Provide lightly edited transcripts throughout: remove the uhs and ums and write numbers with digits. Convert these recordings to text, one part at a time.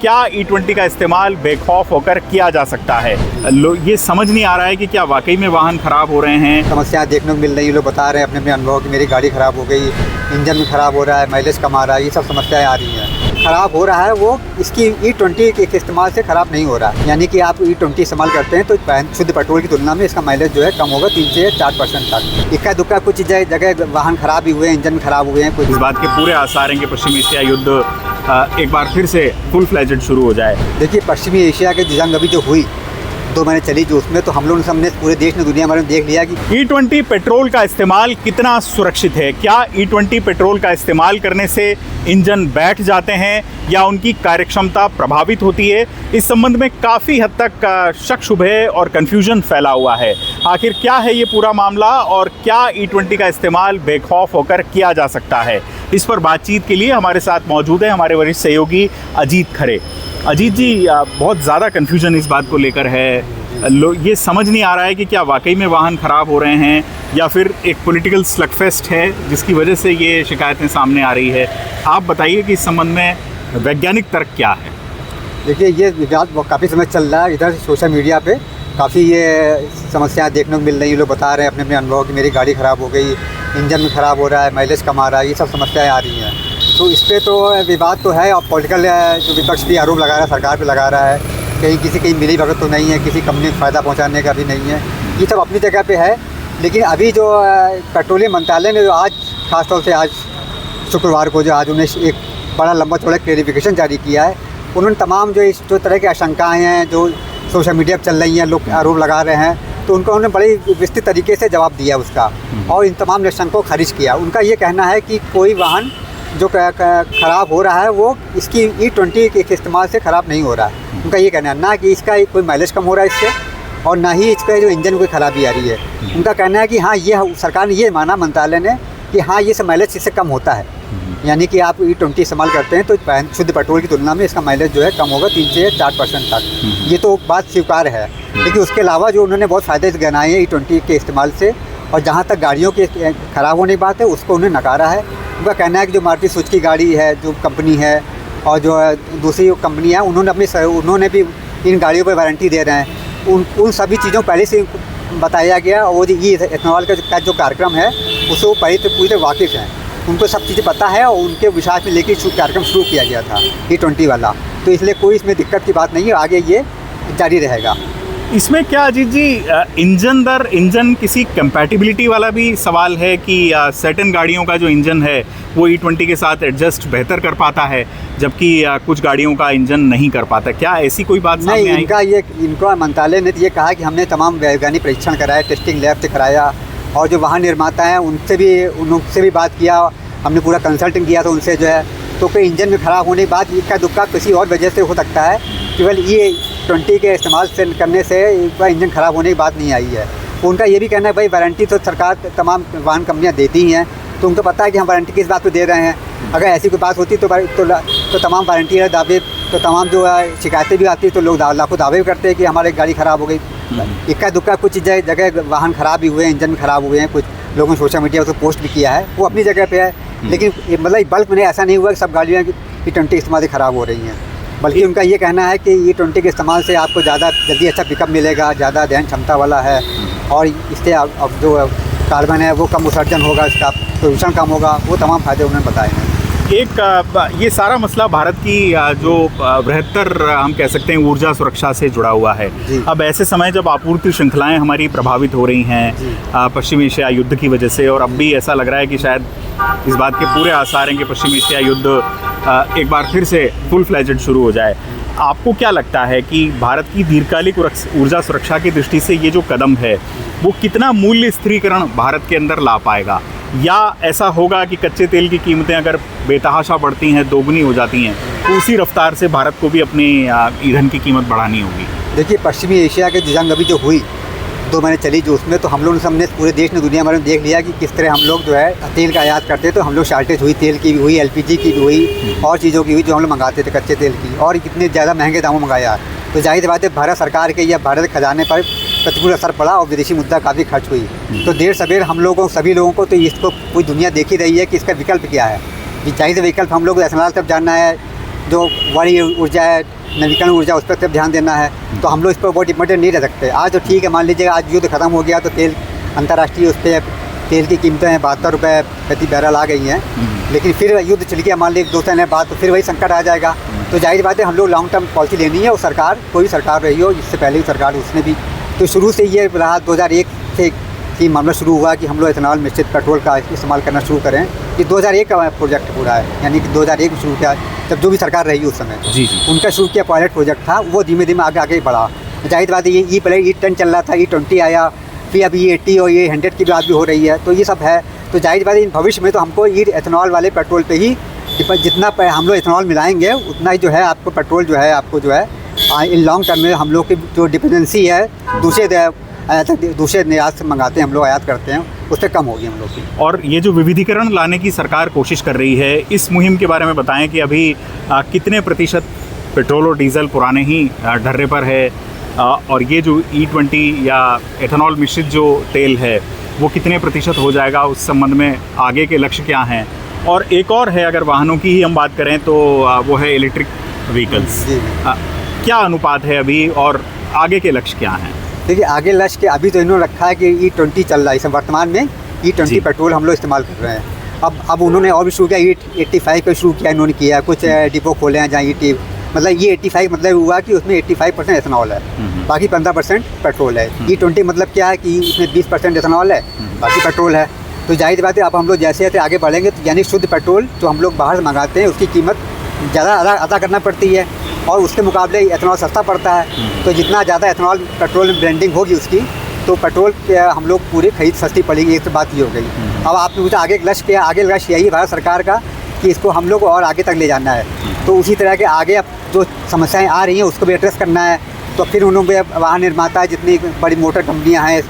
क्या E20 का इस्तेमाल बेखौफ होकर किया जा सकता है? ये समझ नहीं आ रहा है कि क्या वाकई में वाहन ख़राब हो रहे हैं। समस्याएं देखने को मिल रही है, लोग बता रहे हैं अपने अनुभव कि मेरी गाड़ी ख़राब हो गई, इंजन में ख़राब हो रहा है, माइलेज कम आ रहा है, ये सब समस्याएं आ रही हैं। ख़राब हो रहा है वो इसकी E20 के इस्तेमाल से ख़राब नहीं हो रहा है। यानी कि आप E20 इस्तेमाल करते हैं तो शुद्ध पेट्रोल की तुलना में इसका माइलेज जो है कम होगा 3 से 4% तक। इक्का दुक्का कुछ जगह वाहन ख़राब भी हुए हैं, इंजन खराब हुए हैं। इस बात के पूरे आसार हैं कि पश्चिमी एशिया युद्ध एक बार फिर से फुल फ्लेजेड शुरू हो जाए। देखिए, पश्चिमी एशिया के जंग अभी जो हुई 2 महीने चली जो उसमें, तो हम लोगों ने सबने पूरे देश ने दुनिया भर में देख लिया कि E20 पेट्रोल का इस्तेमाल कितना सुरक्षित है। क्या E20 पेट्रोल का इस्तेमाल करने से इंजन बैठ जाते हैं या उनकी कार्यक्षमता प्रभावित होती है? इस संबंध में काफ़ी हद तक शक शुबह और कन्फ्यूजन फैला हुआ है। आखिर क्या है ये पूरा मामला और क्या E20 का इस्तेमाल बेखौफ होकर किया जा सकता है? इस पर बातचीत के लिए हमारे साथ मौजूद है हमारे वरिष्ठ सहयोगी अजीत खरे। अजीत जी, बहुत ज़्यादा कन्फ्यूजन इस बात को लेकर है। ये समझ नहीं आ रहा है कि क्या वाकई में वाहन ख़राब हो रहे हैं या फिर एक पॉलिटिकल स्लगफेस्ट है जिसकी वजह से ये शिकायतें सामने आ रही है। आप बताइए कि इस संबंध में वैज्ञानिक तर्क क्या है? देखिए, ये विवाद काफ़ी समय चल रहा है। इधर सोशल मीडिया पे काफ़ी ये समस्याएं देखने को मिल रही है, लोग बता रहे हैं अपने अनुभव कि मेरी गाड़ी ख़राब हो गई, इंजन में ख़राब हो रहा है, माइलेज कम आ रहा है, ये सब समस्याएं आ रही हैं। तो इस पर तो विवाद तो है और पॉलिटिकल जो विपक्ष भी आरोप लगा रहा है, सरकार पे लगा रहा है, कहीं किसी की मिली भगत तो नहीं है, किसी कंपनी को फ़ायदा पहुंचाने का भी नहीं है। ये सब अपनी जगह पे है। लेकिन अभी जो पेट्रोलियम मंत्रालय ने जो आज ख़ासतौर से आज शुक्रवार को जो आज उन्हें एक बड़ा लंबा चौड़ा क्लेरिफिकेशन जारी किया है, उन्होंने तमाम जो तरह की आशंकाएँ हैं जो सोशल मीडिया पर चल रही हैं, लोग आरोप लगा रहे हैं, तो उनको उन्होंने बड़ी विस्तृत तरीके से जवाब दिया उसका और इन तमाम निष्कर्षों को खारिज किया। उनका ये कहना है कि कोई वाहन जो ख़राब हो रहा है वो इसकी E20 के इस्तेमाल से ख़राब नहीं हो रहा है। उनका ये कहना है ना कि इसका कोई माइलेज कम हो रहा है इससे और ना ही इसका जो इंजन कोई ख़राबी आ रही है। उनका कहना है कि हाँ, ये सरकार ने ये माना, मंत्रालय ने, कि हाँ ये सब माइलेज इससे कम होता है। यानी कि आप E20 इस्तेमाल करते हैं तो शुद्ध पेट्रोल की तुलना में इसका माइलेज जो है कम होगा 3 से 4% तक। ये तो बात स्वीकार है। लेकिन उसके अलावा जो उन्होंने बहुत फ़ायदे गिनाए हैं E20 के इस्तेमाल से, और जहाँ तक गाड़ियों के ख़राब होने की बात है उसको उन्होंने नकारा है। उनका कहना है कि जो मारुति सुजुकी गाड़ी है, जो कंपनी है और जो दूसरी कंपनी है, उन्होंने भी इन गाड़ियों पर वारंटी दे रहे हैं। उन सभी चीज़ों पहले से बताया गया और वो ये एथेनॉल का जो कार्यक्रम है उससे वो पहले से पूरे वाकिफ़ हैं, उनको सब चीज़ें पता है और उनके विश्वास में लेके कार्यक्रम शुरू किया गया था E20 वाला। तो इसलिए कोई इसमें दिक्कत की बात नहीं है, आगे ये जारी रहेगा। इसमें क्या अजीत जी, इंजन दर इंजन किसी कंपैटिबिलिटी वाला भी सवाल है कि सर्टेन गाड़ियों का जो इंजन है वो E20 के साथ एडजस्ट बेहतर कर पाता है जबकि कुछ गाड़ियों का इंजन नहीं कर पाता? क्या ऐसी कोई बात सामने आई? इनका मंत्रालय ने ये कहा कि हमने तमाम वैज्ञानिक परीक्षण कराया, टेस्टिंग लैब से कराया और जो वाहन निर्माता हैं उनसे भी बात किया, हमने पूरा कंसल्टिंग किया था उनसे जो है। तो कोई इंजन में ख़राब होने के बाद इक्का दुक्का किसी और वजह से हो सकता है, केवल E20 के इस्तेमाल से करने से इंजन ख़राब होने की बात नहीं आई है। उनका ये भी कहना है भाई वारंटी तो सरकार तमाम वाहन कंपनियां देती ही हैं, तो उनको पता है कि हम वारंटी किस बात पे दे रहे हैं। अगर ऐसी कोई बात होती तो तमाम वारंटी है दावे, तो तमाम जो शिकायतें भी आती तो लोग लाखों दावे भी करते हैं कि हमारी गाड़ी ख़राब हो गई। इक्का दुक्का कुछ जगह वाहन ख़राब भी हुए हैं, इंजन खराब हुए हैं, कुछ लोगों ने सोशल मीडिया पर पोस्ट भी किया है, वो अपनी जगह पे है। लेकिन मतलब बल्क में ऐसा नहीं हुआ कि सब गाड़ियाँ E20 के इस्तेमाल से ख़राब हो रही हैं, बल्कि उनका ये कहना है कि E20 के इस्तेमाल से आपको ज़्यादा जल्दी अच्छा पिकअप मिलेगा, ज़्यादा दहन क्षमता वाला है और इससे अब जो कार्बन है वो कम उत्सर्जन होगा, इसका प्रदूषण कम होगा, वो तमाम फ़ायदे उन्होंने बताए हैं। ये सारा मसला भारत की जो बृहत्तर हम कह सकते हैं ऊर्जा सुरक्षा से जुड़ा हुआ है। अब ऐसे समय जब आपूर्ति श्रृंखलाएं हमारी प्रभावित हो रही हैं पश्चिमी एशिया युद्ध की वजह से, और अब भी ऐसा लग रहा है कि शायद इस बात के पूरे आसार हैं कि पश्चिमी एशिया युद्ध एक बार फिर से फुल फ्लेजेड शुरू हो जाए। आपको क्या लगता है कि भारत की दीर्घकालिक ऊर्जा सुरक्षा की दृष्टि से ये जो कदम है वो कितना मूल्य स्थिरीकरण भारत के अंदर ला पाएगा, या ऐसा होगा कि कच्चे तेल की कीमतें अगर बेतहाशा बढ़ती हैं, दोगुनी हो जाती हैं, तो उसी रफ्तार से भारत को भी अपनी ईंधन की कीमत बढ़ानी होगी? देखिए, पश्चिमी एशिया के जंग अभी जो हुई 2 महीने चली जो उसमें, तो हम लोग सबने पूरे देश ने दुनिया भर में देख लिया कि किस तरह हम लोग जो है तेल का आयात करते, तो हम लोग शॉर्टेज हुई, तेल की भी हुई, LPG की भी हुई और चीज़ों की हुई जो हम लोग मंगाते थे कच्चे तेल की, और कितने ज़्यादा महंगे दामों मंगाया। तो जाहिर बात है भारत सरकार के या भारत खजाने पर प्रतिकूल असर पड़ा और विदेशी मुद्रा काफ़ी खर्च हुई। तो देर सवेर हम लोगों सभी लोगों को तो इसको पूरी दुनिया देख ही रही है कि इसका विकल्प क्या है। जाहिर से विकल्प हम लोग एथेनॉल तरफ जाना है, जो बड़ी ऊर्जा है, नवीकरण ऊर्जा, उस पर सिर्फ ध्यान देना है। तो हम लोग इस पर बहुत डिपेंडेंट नहीं रह सकते। आज तो ठीक है, मान लीजिए आज युद्ध खत्म हो गया तो तेल अंतर्राष्ट्रीय उस पर तेल की कीमतें 72 रुपये प्रति बैरल आ गई हैं, लेकिन फिर युद्ध चल गया मान लीजिए 2 साल बाद, तो फिर वही संकट आ जाएगा। तो जाहिर बात है हम लोग लॉन्ग टर्म पॉलिसी लेनी है, और सरकार कोई भी सरकार रही हो, इससे पहले भी सरकार उसने भी तो शुरू से ये रहा 2001 से कि मामला शुरू हुआ कि हम लोग इथेनॉल मिश्रित पेट्रोल का इस्तेमाल करना शुरू करें। ये 2001 का प्रोजेक्ट पूरा है, यानी कि 2001 में शुरू किया, जब जो भी सरकार रही उस समय जी उनका शुरू किया पायलट प्रोजेक्ट था, वो धीमे धीमे आगे आगे बढ़ा। जाहिर बात है ये पहले E10 चल रहा था, E20 आया, फिर अब E80 और E100 की बात भी हो रही है, तो ये सब है। तो जाहिर बात है भविष्य में तो हमको एथेनॉल वाले पेट्रोल पे ही जितना हम लोग इथेनॉल मिलाएंगे उतना ही जो है आपको पेट्रोल जो है आपको जो है इन लॉन्ग टर्म में हम लोग की जो डिपेंडेंसी है दूसरे निर्यात से मंगाते हैं, हम लोग आयात करते हैं, उस पर कम होगी हम लोग की। और ये जो विविधीकरण लाने की सरकार कोशिश कर रही है, इस मुहिम के बारे में बताएं कि अभी कितने प्रतिशत पेट्रोल और डीजल पुराने ही ढर्रे पर है, और ये जो E20 या एथेनॉल मिश्रित जो तेल है वो कितने प्रतिशत हो जाएगा, उस संबंध में आगे के लक्ष्य क्या हैं। और एक और है, अगर वाहनों की ही हम बात करें तो वो है इलेक्ट्रिक व्हीकल्स। क्या अनुपात है अभी और आगे के लक्ष्य क्या हैं? देखिए आगे लक्ष्य के अभी तो इन्होंने रखा है कि E20 चल रहा है, इस वर्तमान में E20 पेट्रोल हम लोग इस्तेमाल कर रहे हैं। अब उन्होंने और भी शुरू किया, E85 का शुरू किया इन्होंने, किया कुछ डिपो खोले हैं जहाँ मतलब ये 85 मतलब हुआ कि उसमें 85% एथेनॉल है, बाकी 15% पेट्रोल है। E20 मतलब क्या है कि इसमें 20% एथेनॉल है, बाकी पेट्रोल है। तो जाहिर बात है अब हम लोग जैसे जैसे आगे बढ़ेंगे तो यानी शुद्ध पेट्रोल जो हम लोग बाहर से मंगाते हैं उसकी कीमत ज़्यादा अदा करना पड़ती है, और उसके मुकाबले एथेनॉल सस्ता पड़ता है। तो जितना ज़्यादा एथेनॉल पेट्रोल में ब्लेंडिंग होगी उसकी, तो पेट्रोल हम लोग पूरी खरीद सस्ती पड़ेगी। एक तो बात ये हो गई। अब आपने पूछा आगे लक्ष्य क्या? आगे लक्ष्य यही भारत सरकार का कि इसको हम लोग और आगे तक ले जाना है। तो उसी तरह के आगे अब जो समस्याएं आ रही हैं उसको भी एड्रेस करना है। तो फिर उन्होंने वाहन निर्माता जितनी बड़ी मोटर कंपनियाँ हैं,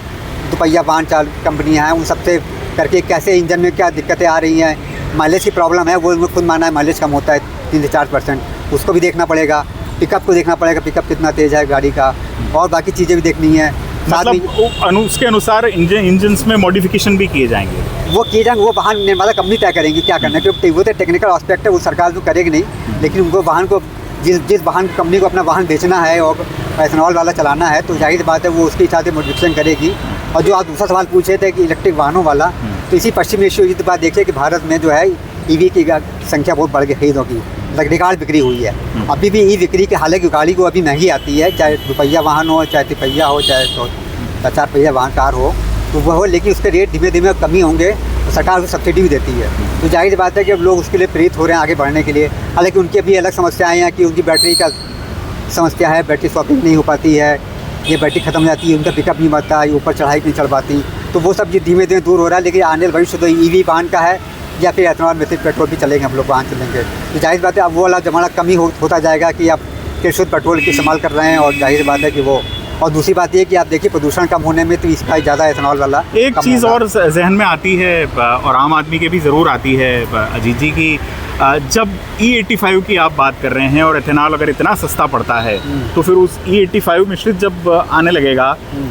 दुपहिया वाहन चाल कंपनियाँ हैं, उन सबसे करके कैसे इंजन में क्या दिक्कतें आ रही हैं, माइलेज की प्रॉब्लम है, वो उन्होंने खुद माना है माइलेज कम होता है 3 से 4%, उसको भी देखना पड़ेगा। पिकअप को देखना पड़ेगा, पिकअप कितना तेज़ है गाड़ी का, और बाकी चीज़ें भी देखनी है। मतलब उसके अनुसार इंजन्स में मॉडिफिकेशन भी किए जाएंगे, वो किए जाएंगे, वो वाहन निर्माता कंपनी तय करेंगी क्या करना है, क्योंकि वो तो टेक्निकल एस्पेक्ट है, वो सरकार तो करेगी नहीं, लेकिन उनको वाहन को जिस वाहन कंपनी को अपना वाहन बेचना है और एथेनॉल वाला चलाना है, तो जाहिर बात है वो उसके हिसाब से मॉडिफिकेशन करेगी। और जो आप दूसरा सवाल पूछे थे कि इलेक्ट्रिक वाहनों वाला, तो इसी पश्चिम एशिया की बात देखिए कि भारत में जो है EV की संख्या बहुत बढ़ गई, खरीदों की रिकॉर्ड बिक्री हुई है। अभी भी ई बिक्री की, हालांकि गाड़ी को अभी महंगी आती है, चाहे दुपहिया वाहन हो, चाहे तिपहिया हो, चाहे 4 पहिया वाहन कार हो, तो वह हो, लेकिन उसके रेट धीमे धीमे कमी होंगे, तो सरकार उसको सब्सिडी भी देती है। तो जाहिर बात है कि अब लोग उसके लिए प्रेरित हो रहे हैं आगे बढ़ने के लिए। हालांकि उनकी अभी अलग समस्याएँ हैं कि उनकी बैटरी का समस्या है, बैटरी स्वैपिंग नहीं हो पाती है, ये बैटरी खत्म हो जाती है, उनका पिकअप नहीं बढ़ता, ये ऊपर चढ़ाई नहीं चढ़ पाती, तो वो सब धीमे धीमे दूर हो रहा है। लेकिन आने वाले भविष्य तो EV वाहन का है, या फिर एथेनॉल मिश्रित पेट्रोल भी चलेंगे, हम लोग वाहन चलेंगे। तो जाहिर बात है अब वो वाला ज़माना कम ही होता जाएगा कि आप शुद्ध पेट्रोल की इस्तेमाल कर रहे हैं, और जाहिर बात है कि वो, और दूसरी बात ये कि आप देखिए प्रदूषण कम होने में तो इसका ज़्यादा एथेनॉल वाला एक चीज़ और जहन में आती है, और आम आदमी के भी ज़रूर आती है अजीत जी, की जब E85 की आप बात कर रहे हैं और एथेनॉल अगर इतना सस्ता पड़ता है, तो फिर उस E85 मिश्रित जब आने लगेगा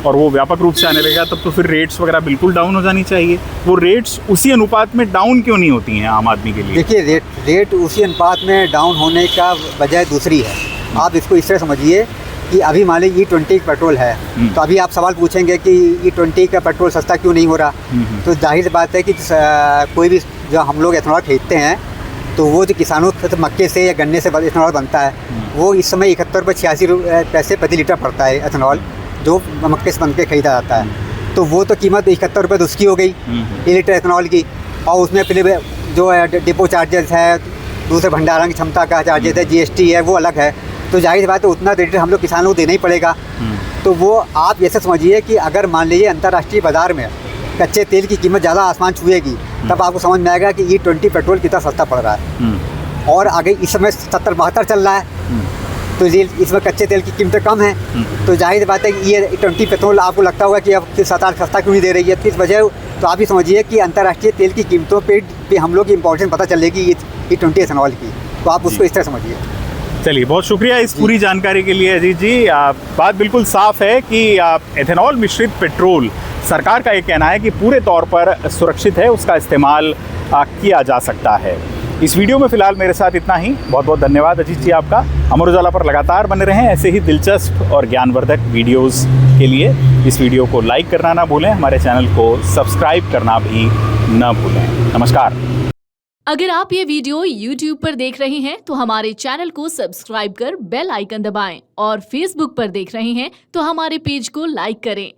और वो व्यापक रूप से आने लगेगा, तब तो फिर रेट्स वगैरह बिल्कुल डाउन हो जानी चाहिए। वो रेट्स उसी अनुपात में डाउन क्यों नहीं होती हैं आम आदमी के लिए? देखिए रेट उसी अनुपात में डाउन होने का वजह दूसरी है। आप इसको इस तरह समझिए कि अभी मान लीजिए E20 पेट्रोल है, तो अभी आप सवाल पूछेंगे कि E20 का पेट्रोल सस्ता क्यों नहीं हो रहा, तो जाहिर बात है कि कोई भी जो हम लोग एथेनॉल खरीदते हैं, तो वो जो किसानों के मक्के से या गन्ने से एथेनॉल बनता है, वो इस समय 71 रुपये 86 पैसे प्रति लीटर पड़ता है एथेनॉल, जो मक्के से बन के खरीदा जाता है। तो वो तो कीमत 71 रुपये तो उसकी हो गई 1 लीटर एथेनॉल की, और उसमें फिर जो डिपो चार्जेस है, दूसरे भंडारण की क्षमता का चार्जेस है, GST है, वो अलग है। तो जाहिर बात है उतना रेट हम लोग किसानों को देना ही पड़ेगा। तो वो आप ऐसे समझिए कि अगर मान लीजिए अंतर्राष्ट्रीय बाज़ार में कच्चे तेल की कीमत ज़्यादा आसमान छुएगी, तब आपको समझ में आएगा कि E20 पेट्रोल कितना सस्ता पड़ रहा है। और आगे इस समय 70-72 चल रहा है, तो इसमें कच्चे तेल की कीमतें कम हैं। तो जाहिर बात है कि ये E20 पेट्रोल आपको लगता होगा कि अब सस्ता क्यों नहीं दे रही है, किस वजह, तो आप ही समझिए कि अंतर्राष्ट्रीय तेल की कीमतों पे हम लोग की इंपॉर्टेंस पता चलेगी E20 एथेनॉल की। तो आप उसको इस तरह समझिए। चलिए, बहुत शुक्रिया इस पूरी जानकारी के लिए अजीत जी। बात बिल्कुल साफ है कि एथेनॉल मिश्रित पेट्रोल, सरकार का ये कहना है कि पूरे तौर पर सुरक्षित है, उसका इस्तेमाल किया जा सकता है। इस वीडियो में फिलहाल मेरे साथ इतना ही। बहुत बहुत धन्यवाद अजीत जी आपका। अमर उजाला पर लगातार बने रहें ऐसे ही दिलचस्प और ज्ञानवर्धक वीडियोस के लिए। इस वीडियो को लाइक करना ना भूलें, हमारे चैनल को सब्सक्राइब करना भी ना भूलें। नमस्कार। अगर आप ये वीडियो YouTube पर देख रहे हैं तो हमारे चैनल को सब्सक्राइब कर बेल आइकन दबाएं और Facebook पर देख रहे हैं तो हमारे पेज को लाइक करें।